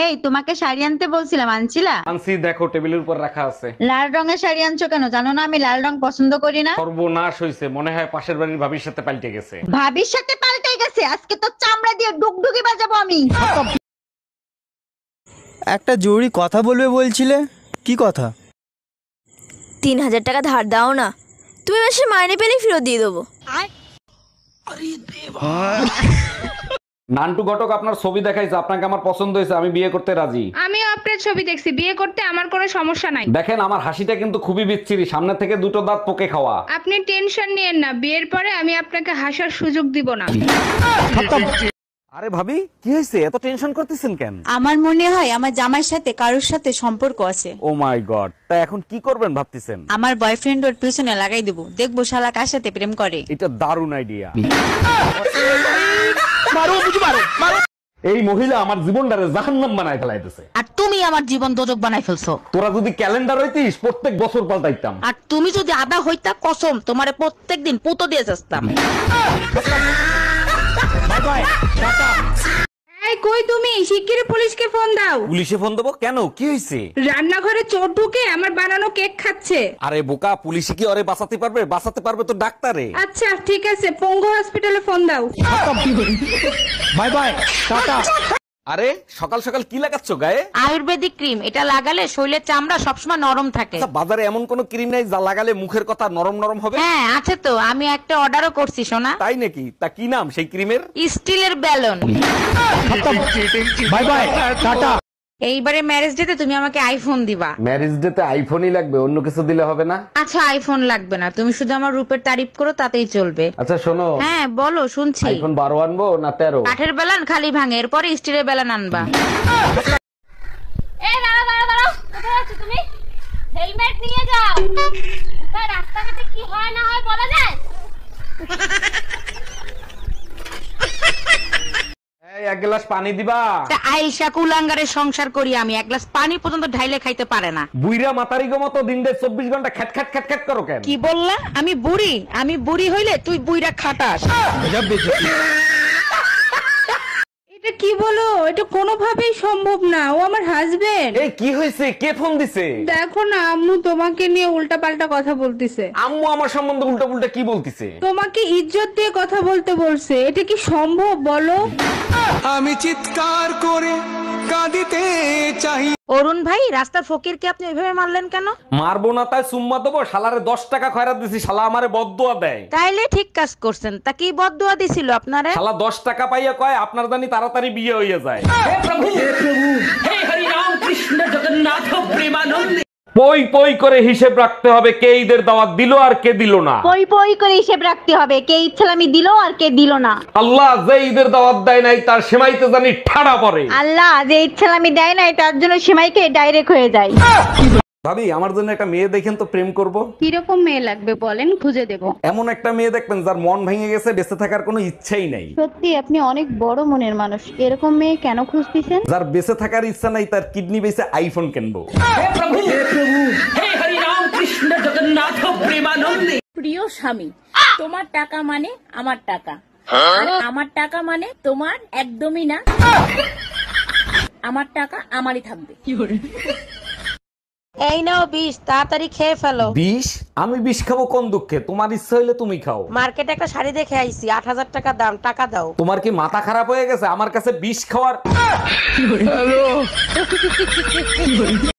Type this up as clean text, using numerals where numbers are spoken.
এই তোমাকে শাড়ি আনতে বলছিলাম, আনছিলা? আনছি, দেখো টেবিলের উপর রাখা আছে। লাল রঙের শাড়ি আনছো কেন? জানো না আমি লাল রং পছন্দ করি না। সর্বনাশ হইছে, মনে হয় পাশের বাড়ির ভাবির সাথে পাল্টে গেছে। ভাবির সাথে পাল্টে গেছে? আজকে তো চামড়া দিয়ে ডুগডুগি বাজাবো আমি। একটা জরুরি কথা বলবে বলছিলে, কি কথা? 3000 টাকা ধার দাও না, তুমি মাসে মাইনে পেলেই ফেরত দিয়ে দেবো। নান্টু ঘটক আপনার ছবি দেখাইছে, আপনাকে আমার পছন্দ হয়েছে, আমি বিয়ে করতে রাজি। আমিও আপনার ছবি দেখছি, বিয়ে করতে আমার কোনো সমস্যা নাই। দেখেন আমার হাসিটা কিন্তু খুবই বিচ্ছিরি, সামনে থেকে দুটো দাঁত পোকে খাওয়া। আপনি টেনশন নিয়েন না, বিয়ের পরে আমি আপনাকে হাসার সুযোগ দিব না। আরে ভাবি, কি হয়েছে, এত টেনশন করতেছেন কেন? আমার মনে হয় আমার জামাইয়ের সাথে কারোর সাথে সম্পর্ক আছে। ও মাই গড, তা এখন কি করবেন ভাবতেছেন? আমার বয়ফ্রেন্ড ওর পিছনে লাগাই দেবো, দেখবো শালা কার সাথে প্রেম করে। এটা দারুণ আইডিয়া। এই মহিলা আমার জীবনটারে জাহান্নাম বানায় ফেলাইতেছে। আর তুমি আমার জীবন দোজক বানাই ফেলছো। তোরা যদি ক্যালেন্ডার হইতিস প্রত্যেক বছর পাল্টাইতাম। আর তুমি যদি আদা হইতা কসম তোমারে প্রত্যেকদিন পুতো দিয়ে যাস্তাম। এই কই তুমি? শিগগিরই পুলিশকে ফোন দাও। পুলিশে ফোন দেবো কেন, কি হয়েছে? রান্নাঘরে চোর ঢুকে আমার বানানো কেক খাচ্ছে। আরে বোকা, পুলিশে কি ওরে বাঁচাতে পারবে? বাঁচাতে পারবে তো ডাক্তারে। আচ্ছা ঠিক আছে, পঙ্গু হসপিটালে ফোন দাও। Bye bye, tata. আরে সকাল সকাল কি লাগাচ্ছ গায়ে? আয়ুর্বেদিক ক্রিম, এটা লাগালে শরীরের চামড়া সবসময় নরম থাকে। আচ্ছা, বাজারে এমন কোন ক্রিম নাই যা লাগালে মুখের কথা নরম নরম হবে? হ্যাঁ আছে তো, আমি একটা অর্ডারও করছি সোনা। তাই নাকি? তা কি নাম সেই ক্রিমের? স্টিলের ব্যালন। Bye bye, tata. এইবারে ম্যারেজ ডেতে তুমি আমাকে আইফোন দিবা। ম্যারেজ ডে তে আইফোনই লাগবে, অন্য কিছু দিলে হবে না? আচ্ছা আইফোন লাগবে না, তুমি শুধু আমার রূপের তারিফ করো তাতেই চলবে। আচ্ছা শোনো, হ্যাঁ বলো, শুনছি। আইফোন 12 আনবো না 13? কাঠের বেলান খালি ভাঙে, এরপরে স্টিলের বেলান আনবা। এই দাঁড়াও দাঁড়াও দাঁড়াও, কোথায় আছো তুমি? হেলমেট নিয়ে যাও। তা রাস্তাঘাটে কি হয় না হয় বলা যায়? এই এক গ্লাস পানি দিবা। তা আইসা কুলাঙ্গারের সংসার করি আমি, এক গ্লাস পানি পর্যন্ত ঢাইলে খাইতে পারে না। বুইরা মাতারি গো মতো দিন দেড় 24 ঘন্টা খ্যাট খ্যাট খ্যাট খ্যাট করো কেন? কি বললা? আমি বুড়ি? আমি বুড়ি হইলে তুই বুইরা খাটাস। এটা কি বলো? এটা কোনোভাবেই সম্ভব না, ও আমার হাজবেন্ড। এই কি হয়েছে, কে ফোন দিছে? দেখো না, আম্মু তোমাকে নিয়ে উল্টাপাল্টা কথা বলতেছে। আম্মু আমার সম্বন্ধে উল্টা পুল্টা কি বলতিছে? তোমাকে ইজ্জত দিয়ে কথা বলতে বলছে, এটা কি সম্ভব বলো? আমি চিৎকার করে কাঁদিতে চাই। অরুণ ভাই, রাস্তার ফকিরকে আপনি ওইভাবে মারলেন কেন? মারবো না তাই সুম্মা দেবো? শালারে 10 টাকা খয়রাত দিছি, শালা আমারে বদদুয়া দেয়। তাইলে ঠিক কাজ করছেন। তা কি বদদুয়া দিছিল আপনারে? শালা 10 টাকা পাইয়া কয় আপনার জানি তাড়াতাড়ি বিয়ে হইয়া যায়। পই পই করে হিসেব রাখতে হবে কে ঈদের দাওয়াত দিল আর কে দিল না। পই পই করে হিসেব রাখতে হবে কে ইচ্ছালামি দিল আর কে দিল না। আল্লাহ যে ঈদের দাওয়াত দেয় নাই তার সেমাইতে জানি ঠাড়া পড়ে। আল্লাহ যে ইচ্ছালামি দেয় না তার জন্য সীমাইকে ডাইরেক্ট হয়ে যায়। ভাবি আমার জন্য একটা মেয়ে দেখেন তো, প্রেম করব। কিরকম মেয়ে লাগবে বলেন, খুঁজে দেব। এমন একটা মেয়ে দেখবেন যার মন ভেঙে গেছে, বেঁচে থাকার কোনো ইচ্ছাই নাই। সত্যি আপনি অনেক বড় মনের মানুষ, এরকম মেয়ে কেন খুঁজতেছেন? যার বেঁচে থাকার ইচ্ছা নাই, তার কিডনি বেঁচে আইফোন কিনবো। প্রিয় স্বামী, তোমার টাকা মানে আমার টাকা, আর আমার টাকা মানে তোমার একদমই না। আমার টাকা আমারই থাকবে। এই নাও 20, তাড়াতাড়ি খেয়ে ফেলো। 20? আমি 20 খাবো কোন দুঃখে? তোমার ইচ্ছা হইলে তুমি খাও। মার্কেটে একটা শাড়ি দেখে আইছি, 8000 টাকা দাম, টাকা দাও। তোমার কি মাথা খারাপ হয়ে গেছে? আমার কাছে 20 খাওয়ার